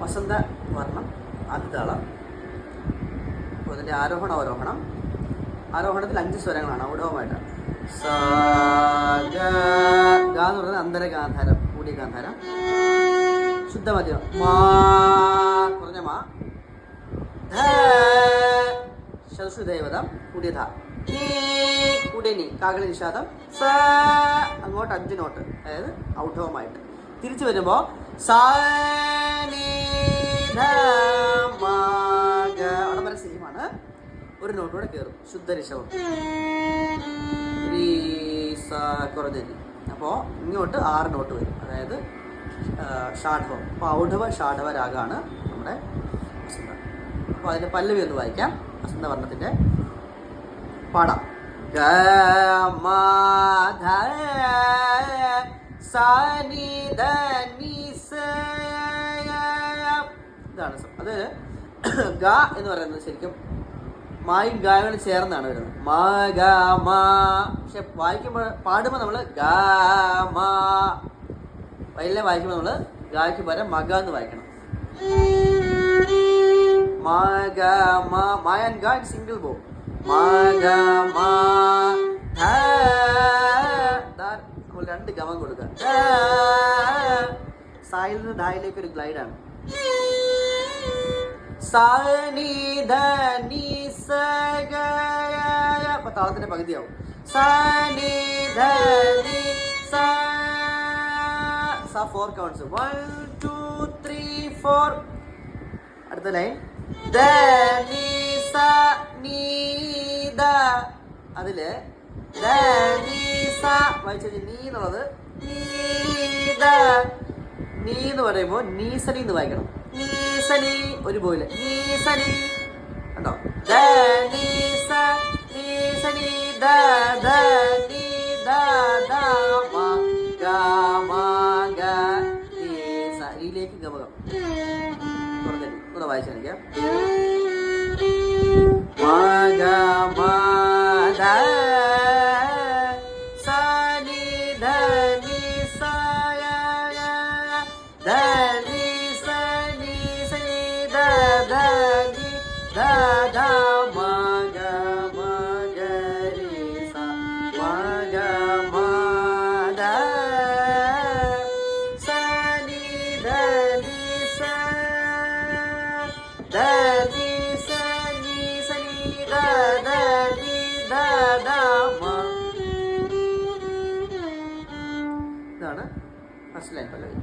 വസന്ത വർണ്ണം ആദ്യത്തെ താളം. അപ്പോൾ അതിൻ്റെ ആരോഹണം. ആരോഹണത്തിൽ 5 സ്വരങ്ങളാണ് ഔഢവമായിട്ട്. സ ഗ എന്ന് പറയുന്നത് അന്തരഗാന്ധാരം, കൂടിയ ഗാന്ധാരം. ശുദ്ധമധ്യം മാ, കുറഞ്ഞ മാ. ധ ശതുശ്രുതൈവതം, കൂടിയ ധ. നീ, കൂടിയ നീ, കാകളി നിഷാദം. സ അങ്ങോട്ട് 5 നോട്ട്, അതായത് ഔഢവമായിട്ട്. തിരിച്ചു വരുമ്പോൾ സ നീ ധ മ ഗ, അവിടെ വരെ സെയിമാണ്. ഒരു നോട്ട് കൂടെ കയറും, ശുദ്ധരിഷവും. കുറഞ്ഞ നീ. അപ്പോൾ ഇങ്ങോട്ട് 6 നോട്ട് വരും, അതായത് ഷാഠവം. അപ്പോൾ ഔഢവ ഷാഠവ രാഗമാണ് നമ്മുടെ വസന്ത. അപ്പോൾ അതിൻ്റെ പല്ലവി ഒന്ന് വായിക്കാം. വസന്ത വർണ്ണത്തിൻ്റെ പാടാം. ഗ മ ധ സ നി ധ നി സ. ഇതാണ് അത്. ഗ എന്ന് പറയുന്നത് ശരിക്കും മായും ഗായോട് ചേർന്നാണ് വരുന്നത്. മ ഗ മ. പക്ഷെ പാടുമ്പോൾ നമ്മൾ ഗ മ. വയലിനെ വായിക്കുമ്പോൾ നമ്മൾ ഗായ്ക്ക് പകരം മഗ എന്ന് വായിക്കണം. മ ഗ മ. മ ആൻഡ് ഗ ഇൻ സിംഗിൾ ബോ. മ ഗ മ ധ. നമ്മൾ 2 ഗമം കൊടുക്കുക. സായിൽ നിന്ന് ധായിലേക്ക് ഒരു ഗ്ലൈഡാണ്. അപ്പൊ താളത്തിന്റെ പകുതിയാവും. സ 4 കൗണ്ട്സ്. 1 2 3 4. അടുത്ത ലൈൻ ധ നി സ നീ ധ. അതില് ധ നി സ വായിച്ചു. നീ എന്നുള്ളത് നീ ധ. നീ എന്ന് പറയുമ്പോൾ നീസനി എന്ന് വായിക്കണം. നീസനി ഒരു പോലെ. നീസനി കണ്ടോ. ധ നി സ നീസനി ധ ധ നി ധ ധ മ ഗ മ ഗ നീ സ. ഇതിലേക്ക് ഗമകം കുറഞ്ഞ ഒന്ന് വായിച്ചു കാണിക്കാം. മ ഗ മ ധ സ നി ധ നി സ ധ നി സ നി സ നി ധ ധ നി ധ ധ മ ഗ മ ഗ രി സ മ ഗ മ ധ സ നി ധ നി സ ധ നി സ നി സ നി ധ ധ നി ധ ധ മ. ഇതാണ് ഫസ്റ്റ് ലൈൻ പല്ലവി.